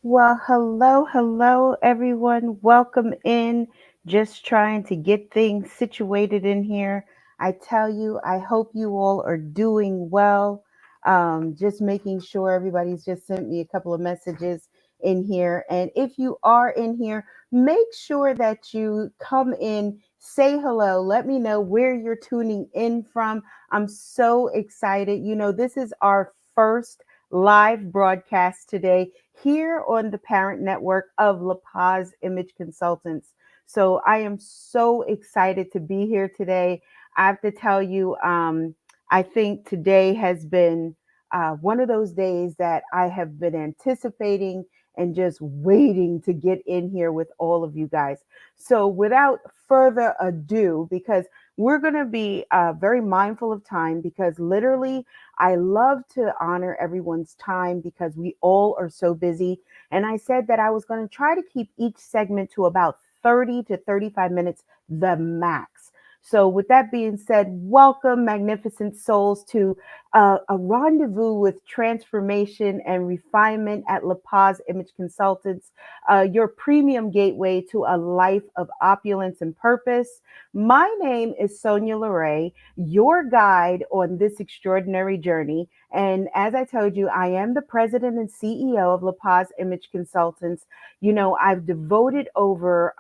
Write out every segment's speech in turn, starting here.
Well, hello, everyone. Welcome in. Just trying to get things situated in here. I tell you, I hope you all are doing well. Just making sure everybody's just sent me a couple of messages in here. And if you are in here, make sure that you come in, say hello, let me know where you're tuning in from. I'm so excited. This is our first live broadcast today here on the parent network of LaPaz Image Consultants. So I am so excited to be here today. I have to tell you, I think today has been one of those days that I have been anticipating and just waiting to get in here with all of you guys. So without further ado, because we're going to be very mindful of time, because literally I love to honor everyone's time because we all are so busy. And I said that I was going to try to keep each segment to about 30 to 35 minutes, the max. So, with that being said, welcome, magnificent souls, to a rendezvous with transformation and refinement at LaPaz Image Consultants, your premium gateway to a life of opulence and purpose. My name is Sonya LaRae, your guide on this extraordinary journey. And as I told you, I am the president and CEO of LaPaz Image Consultants. I've devoted over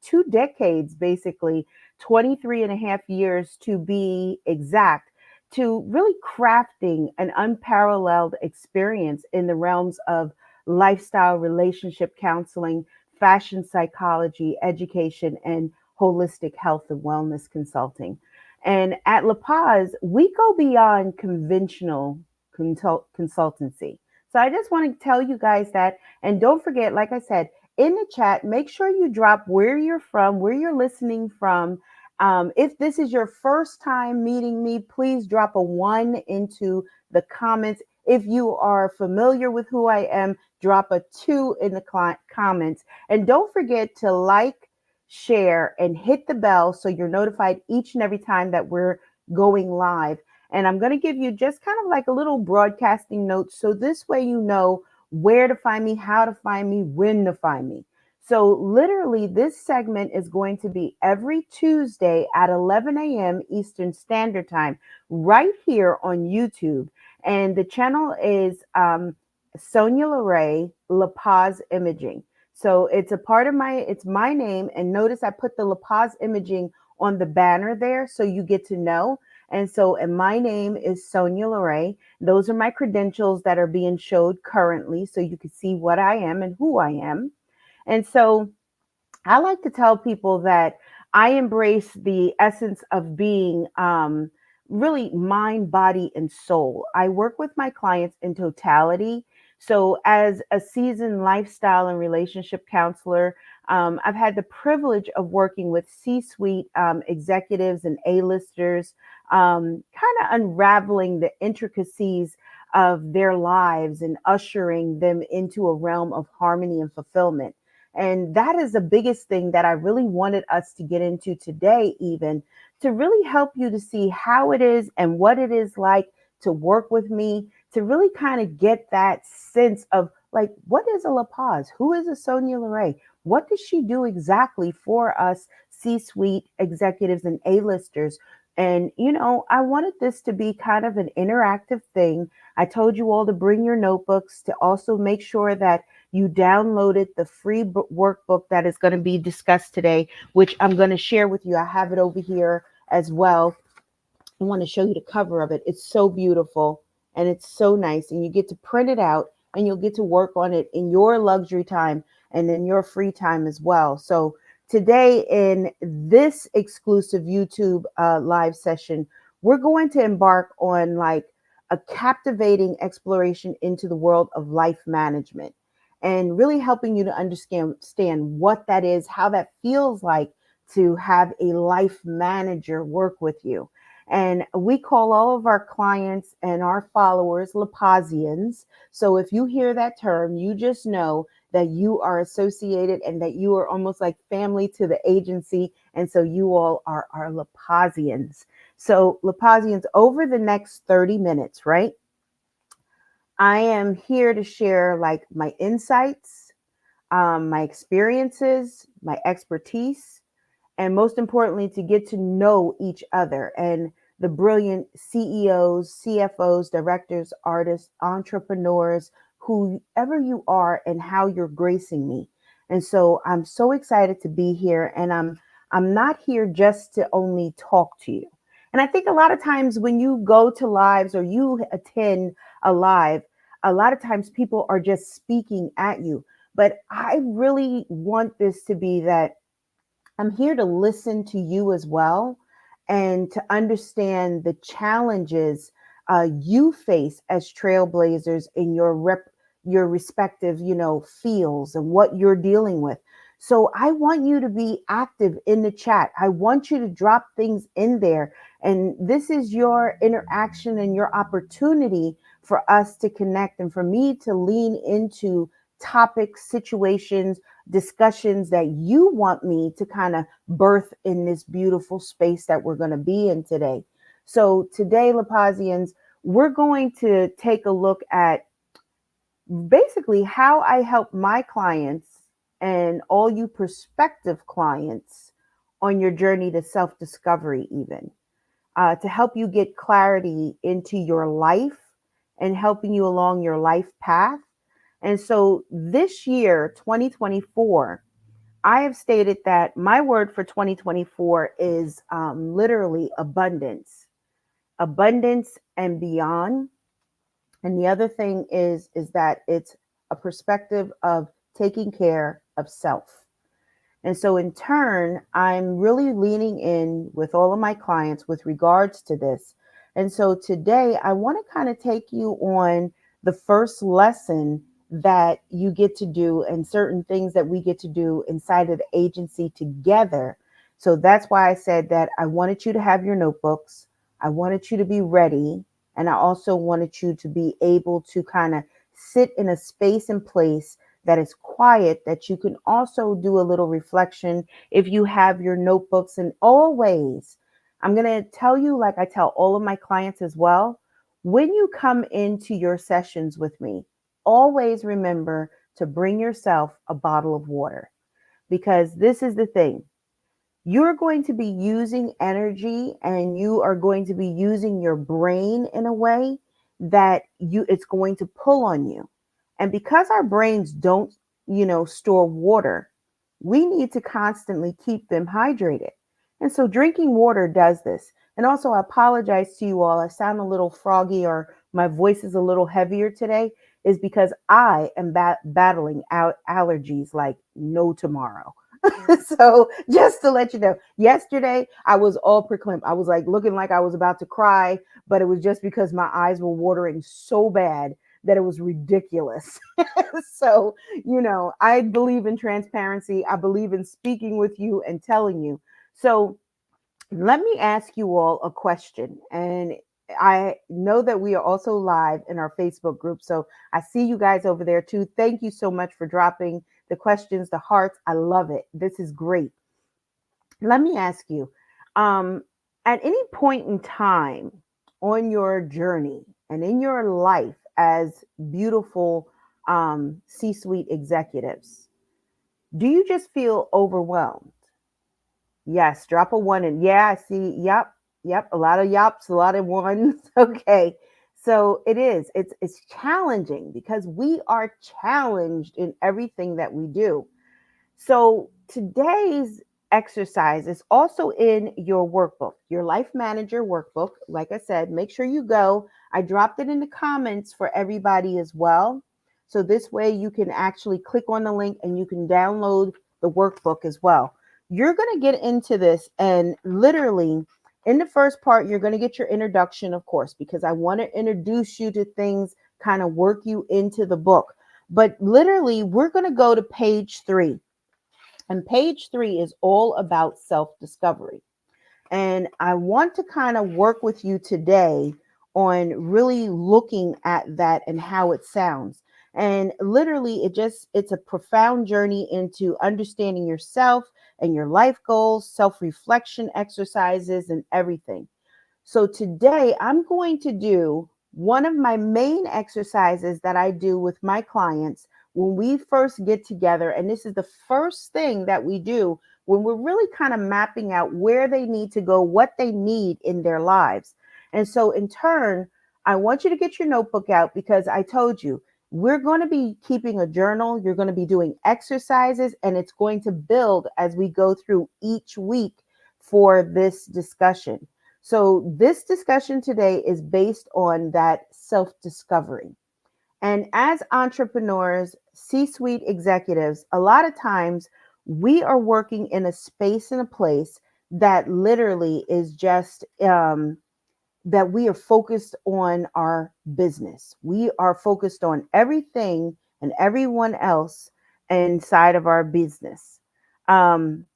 2 decades, basically 23 and a half years to be exact, to really crafting an unparalleled experience in the realms of lifestyle relationship counseling, fashion psychology, education, and holistic health and wellness consulting. And at La Paz, we go beyond conventional consultancy. So I just want to tell you guys that. And don't forget, like I said, in the chat, make sure you drop where you're from, where you're listening from. If this is your first time meeting me, please drop a one into the comments. If you are familiar with who I am, drop a two in the comments. And don't forget to like, share, and hit the bell so you're notified each and every time that we're going live. And I'm going to give you just kind of like a little broadcasting note. So this way you know where to find me, how to find me, when to find me. So, literally, this segment is going to be every Tuesday at 11 a.m. Eastern Standard Time, right here on YouTube. And the channel is Sonya LaRae, La Paz Imaging. So it's a part of it's my name. And notice I put the La Paz Imaging on the banner there so you get to know. And my name is Sonya LaRae. Those are my credentials that are being showed currently so you can see what I am and who I am. And so I like to tell people that I embrace the essence of being really mind, body, and soul. I work with my clients in totality. So, as a seasoned lifestyle and relationship counselor, I've had the privilege of working with C suite executives and A-listers, kind of unraveling the intricacies of their lives and ushering them into a realm of harmony and fulfillment. And that is the biggest thing that I really wanted us to get into today, even to really help you to see how it is and what it is like to work with me, to really kind of get that sense of like, what is a La Paz? Who is a Sonya LaRae? What does she do exactly for us C suite executives and A-listers? And, I wanted this to be kind of an interactive thing. I told you all to bring your notebooks, to also make sure that you downloaded the free workbook that is going to be discussed today, which I'm going to share with you. I have it over here as well. I want to show you the cover of it. It's so beautiful and it's so nice. And you get to print it out and you'll get to work on it in your luxury time and in your free time as well. So, today, in this exclusive YouTube live session, we're going to embark on like a captivating exploration into the world of life management and really helping you to understand what that is, how that feels like to have a life manager work with you. And we call all of our clients and our followers LaPazians. So if you hear that term, you just know that you are associated and that you are almost like family to the agency. And so you all are our LaPazians. So LaPazians, over the next 30 minutes, right? I am here to share like my insights, my experiences, my expertise, and most importantly, to get to know each other and the brilliant CEOs, CFOs, directors, artists, entrepreneurs, whoever you are, and how you're gracing me. And so I'm so excited to be here, and I'm not here just to only talk to you. And I think a lot of times when you go to lives or you attend a live, a lot of times people are just speaking at you. But I really want this to be that I'm here to listen to you as well and to understand the challenges you face as trailblazers in your respective, fields and what you're dealing with. So I want you to be active in the chat. I want you to drop things in there. And this is your interaction and your opportunity for us to connect and for me to lean into topics, situations, discussions that you want me to kind of birth in this beautiful space that we're going to be in today. So, today, LaPazions, we're going to take a look at basically how I help my clients and all you prospective clients on your journey to self discovery, even to help you get clarity into your life and helping you along your life path. And so, this year, 2024, I have stated that my word for 2024 is literally abundance, abundance and beyond. And the other thing is that it's a perspective of taking care of self. And so, in turn, I'm really leaning in with all of my clients with regards to this. And so, today, I want to kind of take you on the first lesson that you get to do and certain things that we get to do inside of the agency together. So, that's why I said that I wanted you to have your notebooks, I wanted you to be ready, and I also wanted you to be able to kind of sit in a space and place that is quiet, that you can also do a little reflection if you have your notebooks. And always, I'm going to tell you, like I tell all of my clients as well, when you come into your sessions with me, always remember to bring yourself a bottle of water, because this is the thing. You're going to be using energy and you are going to be using your brain in a way that it's going to pull on you. And because our brains don't, store water, we need to constantly keep them hydrated. And so drinking water does this. And also, I apologize to you all. I sound a little froggy or my voice is a little heavier today, is because I am battling out allergies like no tomorrow. So just to let you know, yesterday I was all preclimp. I was like looking like I was about to cry, but it was just because my eyes were watering so bad that it was ridiculous. So, I believe in transparency. I believe in speaking with you and telling you. So let me ask you all a question. And I know that we are also live in our Facebook group. So I see you guys over there too. Thank you so much for dropping the questions, the hearts. I love it. This is great. Let me ask you, um, at any point in time on your journey and in your life as beautiful C suite executives, do you just feel overwhelmed? Yes, drop a one in. Yeah, I see. Yep, yep. A lot of yups, a lot of ones. Okay. So it is. It's challenging because we are challenged in everything that we do. So today's exercise is also in your workbook, your life manager workbook. Like I said, make sure you go. I dropped it in the comments for everybody as well. So this way you can actually click on the link and you can download the workbook as well. You're going to get into this, and literally in the first part, you're going to get your introduction, of course, because I want to introduce you to things, kind of work you into the book. But literally, we're going to go to page 3. And page 3 is all about self discovery. And I want to kind of work with you today on really looking at that and how it sounds. And literally, it's a profound journey into understanding yourself and your life goals, self reflection exercises, and everything. So today I'm going to do One of my main exercises that I do with my clients when we first get together, and this is the first thing that we do when we're really kind of mapping out where they need to go, what they need in their lives. And so, in turn, I want you to get your notebook out because I told you we're going to be keeping a journal. You're going to be doing exercises, and it's going to build as we go through each week for this discussion. So, this discussion today is based on that self discovery. And as entrepreneurs, C suite executives, a lot of times we are working in a space and a place that literally is just that we are focused on our business. We are focused on everything and everyone else inside of our business. Um,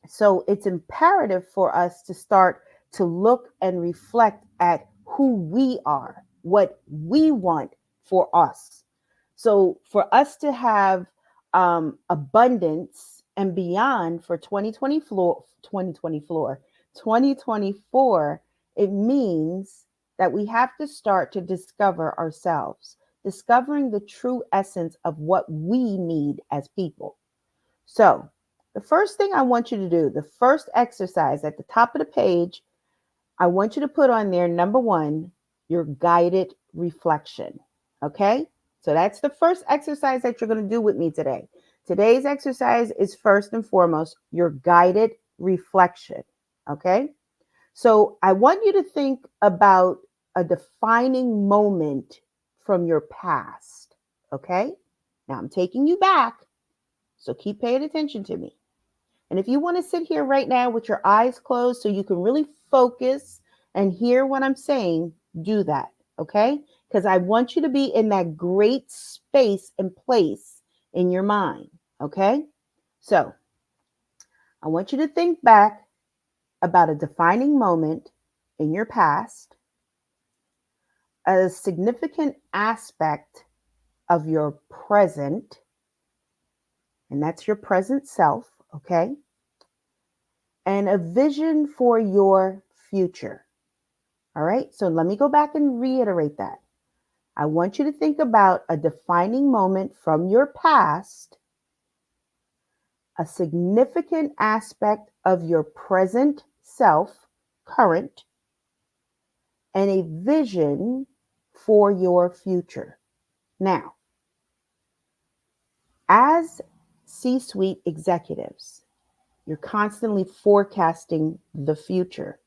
so it's imperative for us to start to look and reflect at who we are, what we want for us. So for us to have abundance and beyond for 2024, it means that we have to start to discover ourselves, discovering the true essence of what we need as people. So, the first thing I want you to do, the first exercise at the top of the page, I want you to put on there, number one, your guided reflection. Okay? So, that's the first exercise that you're going to do with me today. Today's exercise is first and foremost your guided reflection. Okay? So, I want you to think about a defining moment from your past. Okay? Now, I'm taking you back. So keep paying attention to me. And if you want to sit here right now with your eyes closed so you can really focus and hear what I'm saying, do that. Okay? Because I want you to be in that great space and place in your mind. Okay? So I want you to think back about a defining moment in your past, a significant aspect of your present, and that's your present self. Okay? And a vision for your future. All right, so let me go back and reiterate that. I want you to think about a defining moment from your past, a significant aspect of your present self, current, and a vision for your future. Now, as C suite executives, you're constantly forecasting the future.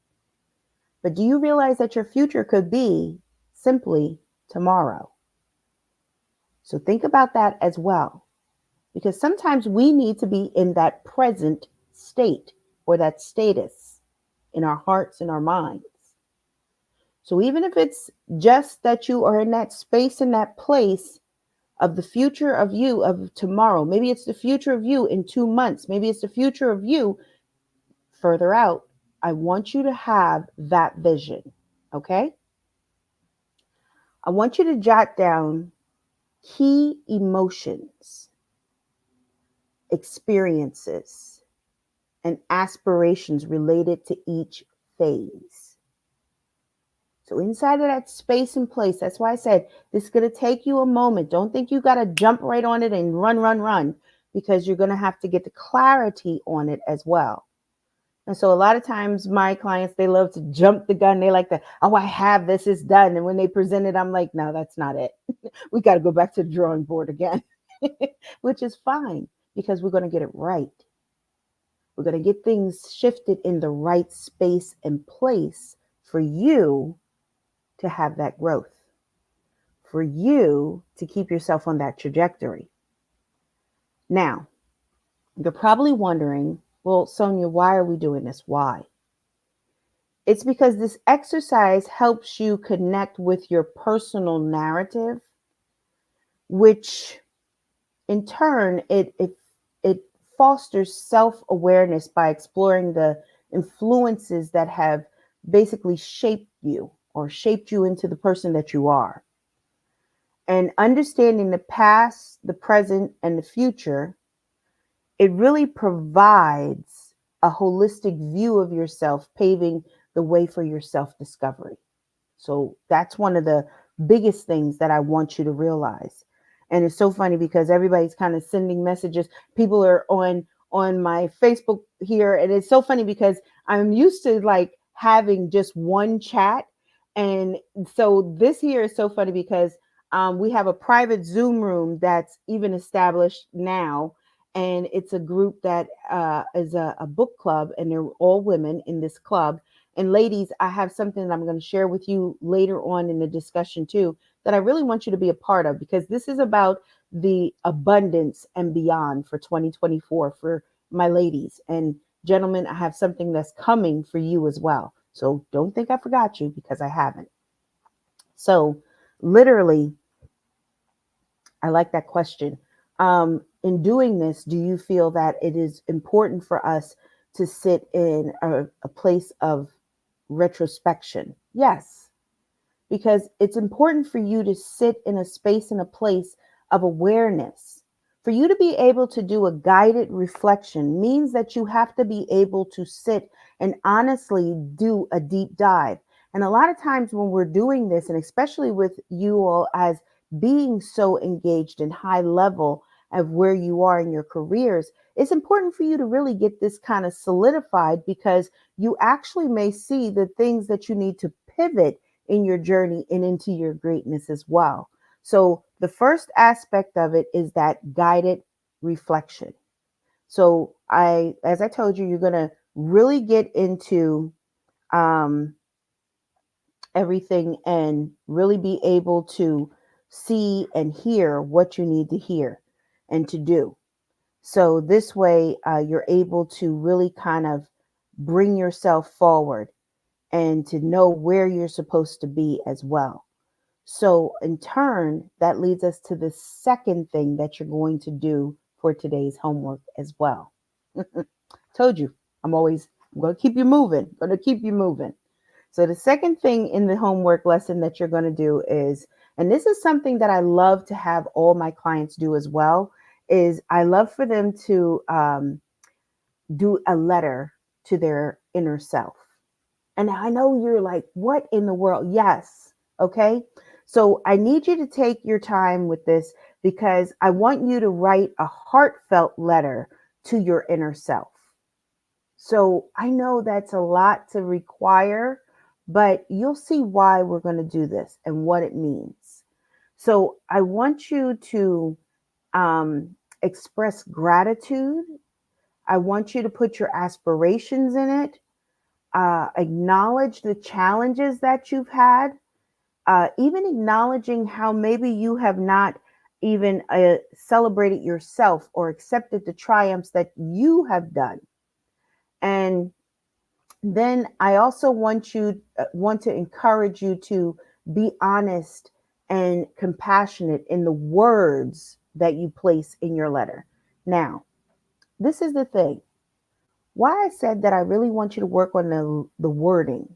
But do you realize that your future could be simply tomorrow? So think about that as well, because sometimes we need to be in that present state or that status in our hearts and our minds. So even if it's just that you are in that space, in that place of the future of you of tomorrow, maybe it's the future of you in 2 months, maybe it's the future of you further out. I want you to have that vision, okay? I want you to jot down key emotions, experiences, and aspirations related to each phase. So, inside of that space and place, that's why I said this is going to take you a moment. Don't think you got to jump right on it and run, because you're going to have to get the clarity on it as well. And so, a lot of times, my clients, they love to jump the gun. They like to, oh, I have this, it's done. And when they present it, I'm like, no, that's not it. We got to go back to the drawing board again, which is fine because we're going to get it right. We're going to get things shifted in the right space and place for you to have that growth, for you to keep yourself on that trajectory. Now, you're probably wondering, well, Sonya, why are we doing this? Why? It's because this exercise helps you connect with your personal narrative, which in turn, it fosters self-awareness by exploring the influences that have basically shaped you or shaped you into the person that you are. And understanding the past, the present, and the future, it really provides a holistic view of yourself, paving the way for your self-discovery. So that's one of the biggest things that I want you to realize. And it's so funny because everybody's kind of sending messages. People are on my Facebook here, and it's so funny because I'm used to like having just one chat. And so this here is so funny because we have a private Zoom room that's even established now, and it's a group that is a book club, and they're all women in this club. And ladies, I have something that I'm going to share with you later on in the discussion too, that I really want you to be a part of, because this is about the abundance and beyond for 2024 for my ladies. And gentlemen, I have something that's coming for you as well. So don't think I forgot you, because I haven't. So literally, I like that question. In doing this, do you feel that it is important for us to sit in a place of retrospection? Yes, because it's important for you to sit in a space and a place of awareness. For you to be able to do a guided reflection means that you have to be able to sit and honestly do a deep dive. And a lot of times when we're doing this, and especially with you all as being so engaged and high level of where you are in your careers, it's important for you to really get this kind of solidified, because you actually may see the things that you need to pivot in your journey and into your greatness as well. So, the first aspect of it is that guided reflection. So, as I told you, you're going to really get into um, everything and really be able to see and hear what you need to hear and to do. So, this way, you're able to really kind of bring yourself forward and to know where you're supposed to be as well. So, in turn, that leads us to the second thing that you're going to do for today's homework as well. Told you, I'm going to keep you moving, going to keep you moving. So, the second thing in the homework lesson that you're going to do is, and this is something that I love to have all my clients do as well, is I love for them to do a letter to their inner self. And I know you're like, what in the world? Yes. Okay. So I need you to take your time with this, because I want you to write a heartfelt letter to your inner self. So I know that's a lot to require, but you'll see why we're going to do this and what it means. So I want you to express gratitude. I want you to put your aspirations in it, acknowledge the challenges that you've had, even acknowledging how maybe you have not even celebrated yourself or accepted the triumphs that you have done. And then I also want to encourage you to be honest and compassionate in the words that you place in your letter. Now, this is the thing. Why I said that I really want you to work on the wording.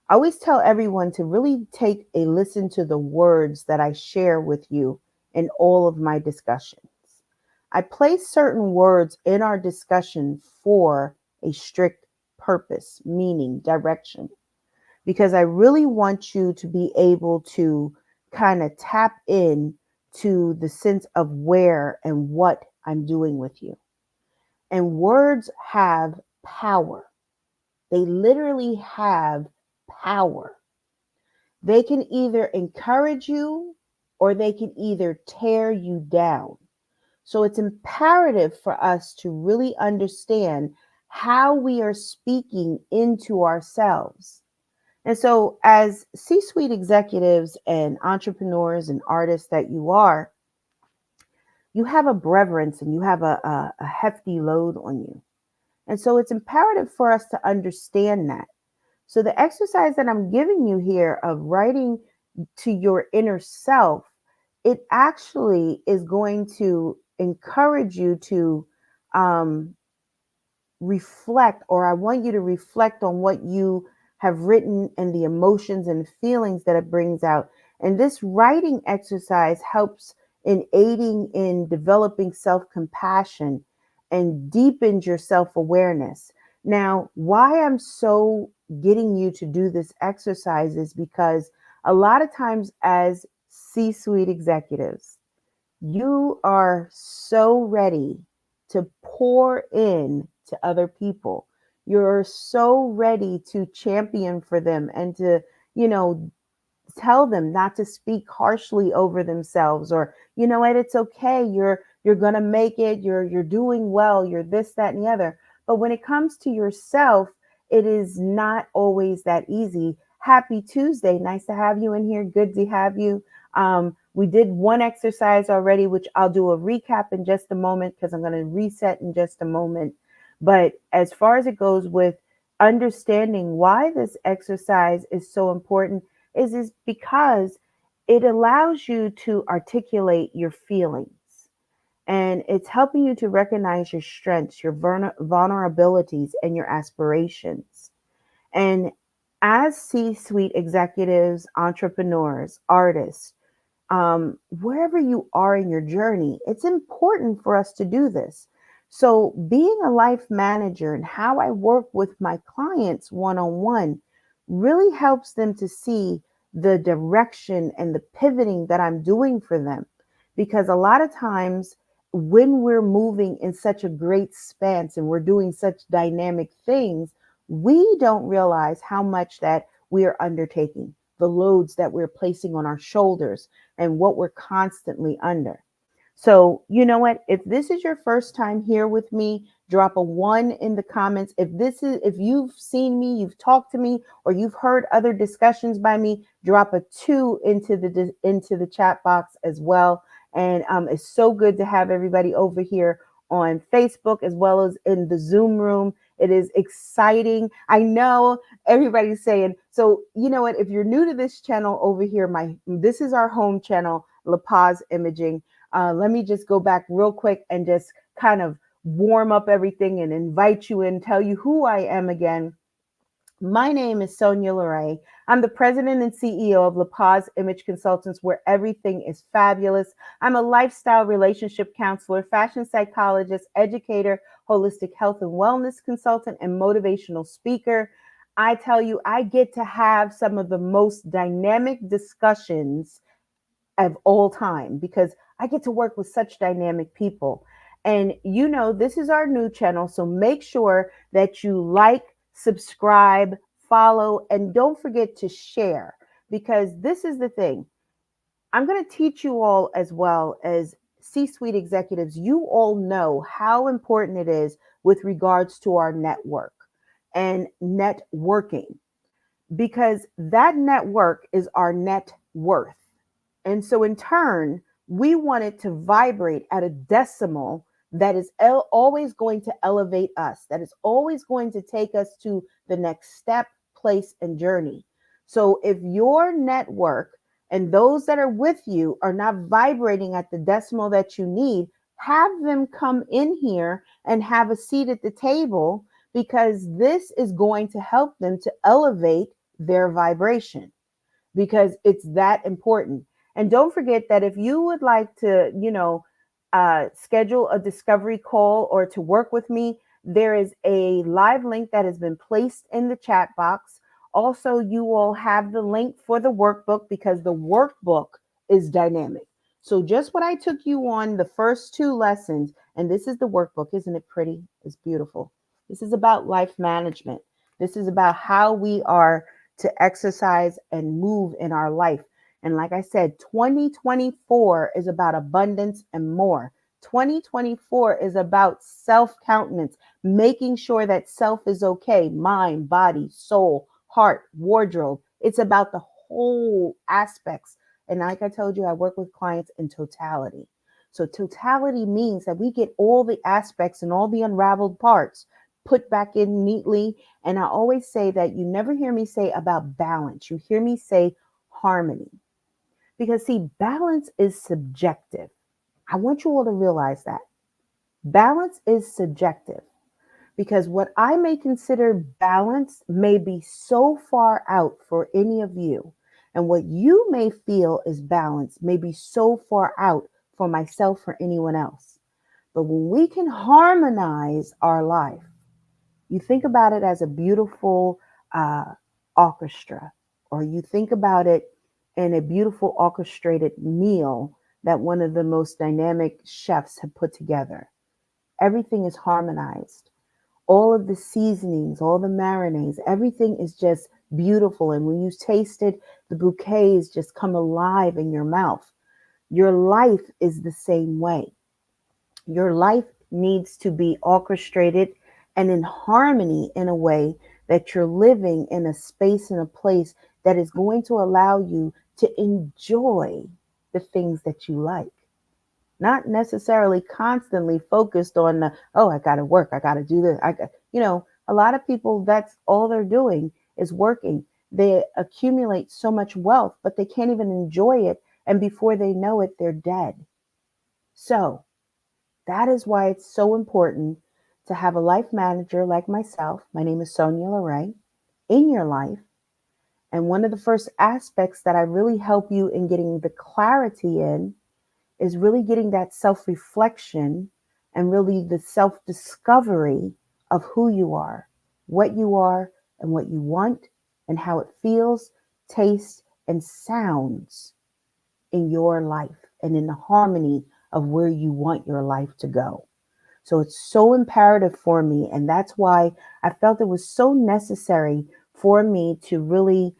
I always tell everyone to really take a listen to the words that I share with you in all of my discussions. I place certain words in our discussion for a strict purpose, meaning direction, because I really want you to be able to kind of tap in to the sense of where and what I'm doing with you. And words have power. They literally have power. They can either encourage you or they can either tear you down. So it's imperative for us to really understand how we are speaking into ourselves. And so, as C suite executives and entrepreneurs and artists that you are, you have a reverence and you have a hefty load on you. And so, it's imperative for us to understand that. So, the exercise that I'm giving you here of writing to your inner self, it actually is going to encourage you to um, reflect, or I want you to reflect on what you have written and the emotions and feelings that it brings out. And this writing exercise helps in aiding in developing self compassion and deepens your self awareness. Now, why I'm so getting you to do this exercise is because a lot of times as C suite executives, you are so ready to pour in to other people. You're so ready to champion for them and to, you know, tell them not to speak harshly over themselves, or you know what, it's okay, you're going to make it, you're doing well, you're this, that, and the other. But when it comes to yourself, it is not always that easy. Happy Tuesday, nice to have you in here, good to have you. We did one exercise already, which I'll do a recap in just a moment because I'm going to reset in just a moment. But as far as it goes with understanding why this exercise is so important, is because it allows you to articulate your feelings, and it's helping you to recognize your strengths, your vulnerabilities, and your aspirations. And as C-suite executives, entrepreneurs, artists, wherever you are in your journey, it's important for us to do this. So, being a life manager and how I work with my clients one on one really helps them to see the direction and the pivoting that I'm doing for them. Because a lot of times, when we're moving in such a great span and we're doing such dynamic things, we don't realize how much that we are undertaking, the loads that we're placing on our shoulders, and what we're constantly under. So, you know what? If this is your first time here with me, drop a one in the comments. If you've seen me, you've talked to me, or you've heard other discussions by me, drop a two into the chat box as well. And it's so good to have everybody over here on Facebook as well as in the Zoom room. It is exciting. I know everybody's saying, so you know what? If you're new to this channel over here, this is our home channel, LaPaz Imaging. Let me just go back real quick and just kind of warm up everything and invite you in, tell you who I am again. My name is Sonya LaRae. I'm the president and CEO of LaPaz Image Consultants, where everything is fabulous. I'm a lifestyle relationship counselor, fashion psychologist, educator, holistic health and wellness consultant, and motivational speaker. I tell you, I get to have some of the most dynamic discussions of all time because I get to work with such dynamic people. And you know, this is our new channel, so make sure that you like, subscribe, follow, and don't forget to share, because this is the thing. I'm going to teach you all, as well as C-suite executives, you all know how important it is with regards to our network and networking, because that network is our net worth. And so, in turn, we want it to vibrate at a decimal that is always going to elevate us, that is always going to take us to the next step, place, and journey. So, if your network and those that are with you are not vibrating at the decimal that you need, have them come in here and have a seat at the table, because this is going to help them to elevate their vibration, because it's that important. And don't forget that if you would like to, schedule a discovery call or to work with me, there is a live link that has been placed in the chat box. Also, you will have the link for the workbook, because the workbook is dynamic. So just what I took you on the first two lessons, and this is the workbook. Isn't it pretty? It's beautiful. This is about life management. This is about how we are to exercise and move in our life. And like I said, 2024 is about abundance and more. 2024 is about self countenance, making sure that self is okay, mind, body, soul, heart, wardrobe. It's about the whole aspects. And like I told you, I work with clients in totality. So, totality means that we get all the aspects and all the unraveled parts put back in neatly. And I always say that you never hear me say about balance. You hear me say harmony. Because, see, balance is subjective. I want you all to realize that. Balance is subjective, because what I may consider balance may be so far out for any of you. And what you may feel is balance may be so far out for myself or anyone else. But when we can harmonize our life, You think about it as a beautiful uh, orchestra, or you think about it in a beautiful orchestrated meal that one of the most dynamic chefs have put together. Everything is harmonized. All of the seasonings, all the marinades, everything is just beautiful. And when you taste it, the bouquets just come alive in your mouth. Your life is the same way. Your life needs to be orchestrated and in harmony in a way that you're living in a space and a place that is going to allow you to enjoy the things that you like, not necessarily constantly focused on the, oh, I got to work, I got to do this. A lot of people, that's all they're doing is working. They accumulate so much wealth, but they can't even enjoy it. And before they know it, they're dead. So that is why it's so important to have a life manager like myself. My name is Sonya LaRae in your life. And one of the first aspects that I really help you in getting the clarity in is really getting that self reflection and really the self discovery of who you are, and what you want, and how it feels, tastes, and sounds in your life and in the harmony of where you want your life to go. So it's so imperative for me. And that's why I felt it was so necessary for me to really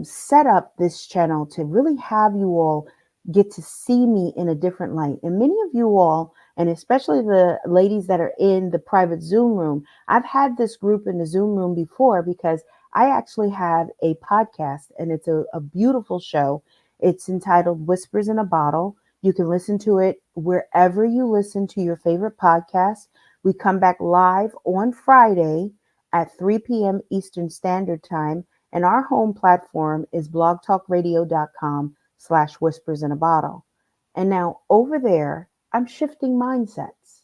set up this channel to really have you all get to see me in a different light. And many of you all, and especially the ladies that are in the private Zoom room, I've had this group in the Zoom room before because I actually have a podcast and it's a beautiful show. It's entitled Whispers in a Bottle. You can listen to it wherever you listen to your favorite podcast. We come back live on Friday at 3 p.m. Eastern Standard Time, and our home platform is blogtalkradio.com/whispers in a bottle. And now over there, I'm shifting mindsets.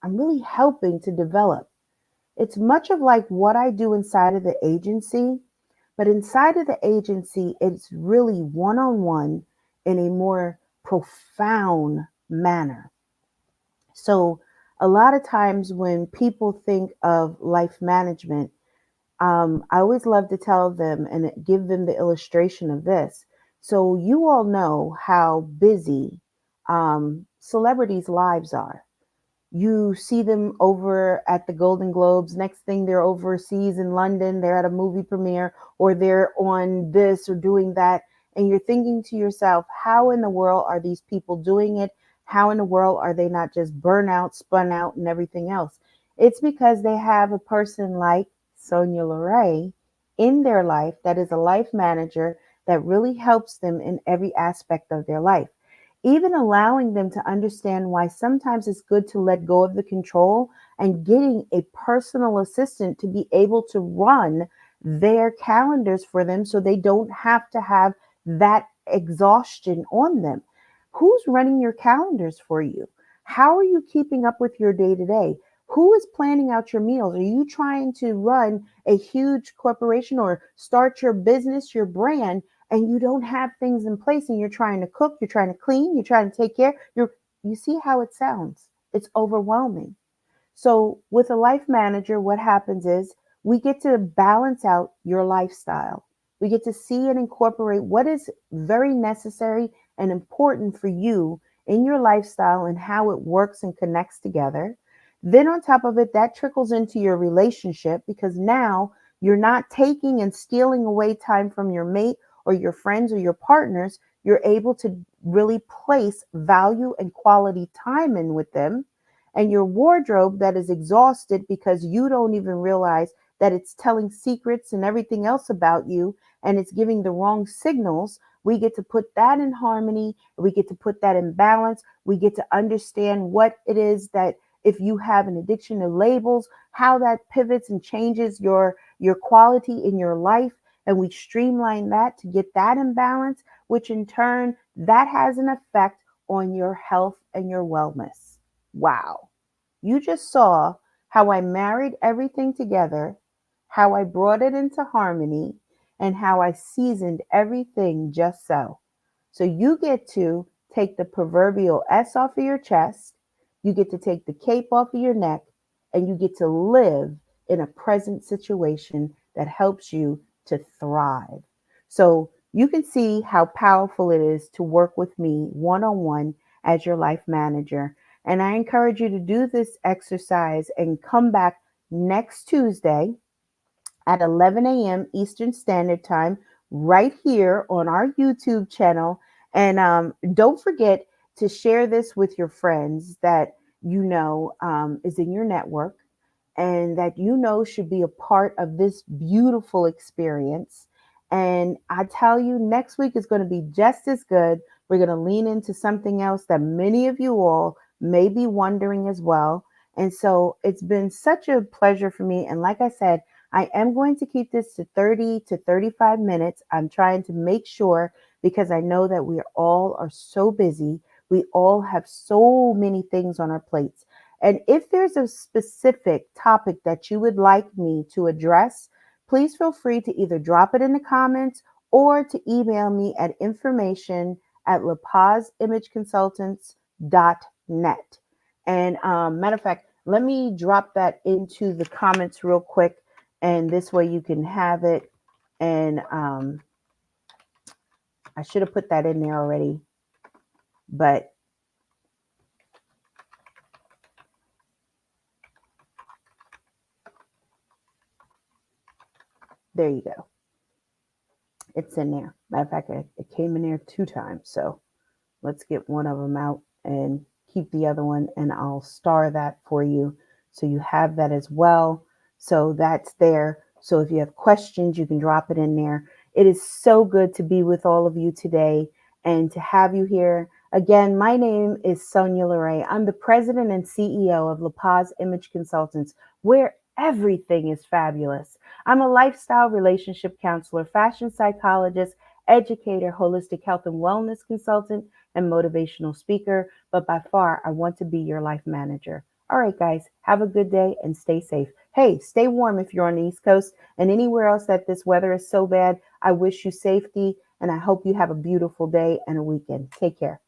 I'm really helping to develop. It's much of like what I do inside of the agency, but inside of the agency, it's really one on one in a more profound manner. So, a lot of times when people think of life management, I always love to tell them and give them the illustration of this. So, you all know how busy celebrities' lives are. You see them over at the Golden Globes. Next thing they're overseas in London, they're at a movie premiere, or they're on this or doing that. And you're thinking to yourself, how in the world are these people doing it? How in the world are they not just burnt out, spun out, and everything else? It's because they have a person like Sonya LaRae in their life that is a life manager that really helps them in every aspect of their life, even allowing them to understand why sometimes it's good to let go of the control and getting a personal assistant to be able to run their calendars for them so they don't have to have that exhaustion on them. Who's running your calendars for you? How are you keeping up with your day to day? Who is planning out your meals? Are you trying to run a huge corporation or start your business, your brand, and you don't have things in place and you're trying to cook, you're trying to clean, you're trying to take care, you see how it sounds. It's overwhelming. So, with a life manager, what happens is we get to balance out your lifestyle. We get to see and incorporate what is very necessary and important for you in your lifestyle and how it works and connects together. Then, on top of it, that trickles into your relationship because now you're not taking and stealing away time from your mate or your friends or your partners. You're able to really place value and quality time in with them, and your wardrobe that is exhausted because you don't even realize that it's telling secrets and everything else about you and it's giving the wrong signals. We get to put that in harmony. We get to put that in balance. We get to understand what it is that if you have an addiction to labels, how that pivots and changes your quality in your life. And we streamline that to get that in balance, which in turn, that has an effect on your health and your wellness. Wow. You just saw how I married everything together, how I brought it into harmony, and how I seasoned everything just so. So you get to take the proverbial S off of your chest, you get to take the cape off of your neck, and you get to live in a present situation that helps you to thrive. So you can see how powerful it is to work with me one on one as your life manager. And I encourage you to do this exercise and come back next Tuesday at 11 a.m. Eastern Standard Time, right here on our YouTube channel. And don't forget to share this with your friends that you know is in your network and that you know should be a part of this beautiful experience. And I tell you, next week is going to be just as good. We're going to lean into something else that many of you all may be wondering as well. And so it's been such a pleasure for me. And like I said, I am going to keep this to 30 to 35 minutes. I'm trying to make sure because I know that we all are so busy. We all have so many things on our plates. And if there's a specific topic that you would like me to address, please feel free to either drop it in the comments or to email me at information@lapazimageconsultants.net. And matter of fact, let me drop that into the comments real quick, and this way you can have it. And I should have put that in there already, but there you go. It's in there. Matter of fact, it came in there 2 times. So let's get one of them out and keep the other one, and I'll star that for you. So you have that as well. So that's there. So if you have questions, you can drop it in there. It is so good to be with all of you today and to have you here. Again, my name is Sonya LaRae. I'm the president and CEO of LaPaz Image Consultants, where everything is fabulous. I'm a lifestyle relationship counselor, fashion psychologist, educator, holistic health and wellness consultant, and motivational speaker. But by far, I want to be your life manager. All right, guys, have a good day and stay safe. Hey, stay warm if you're on the East Coast and anywhere else that this weather is so bad. I wish you safety and I hope you have a beautiful day and a weekend. Take care.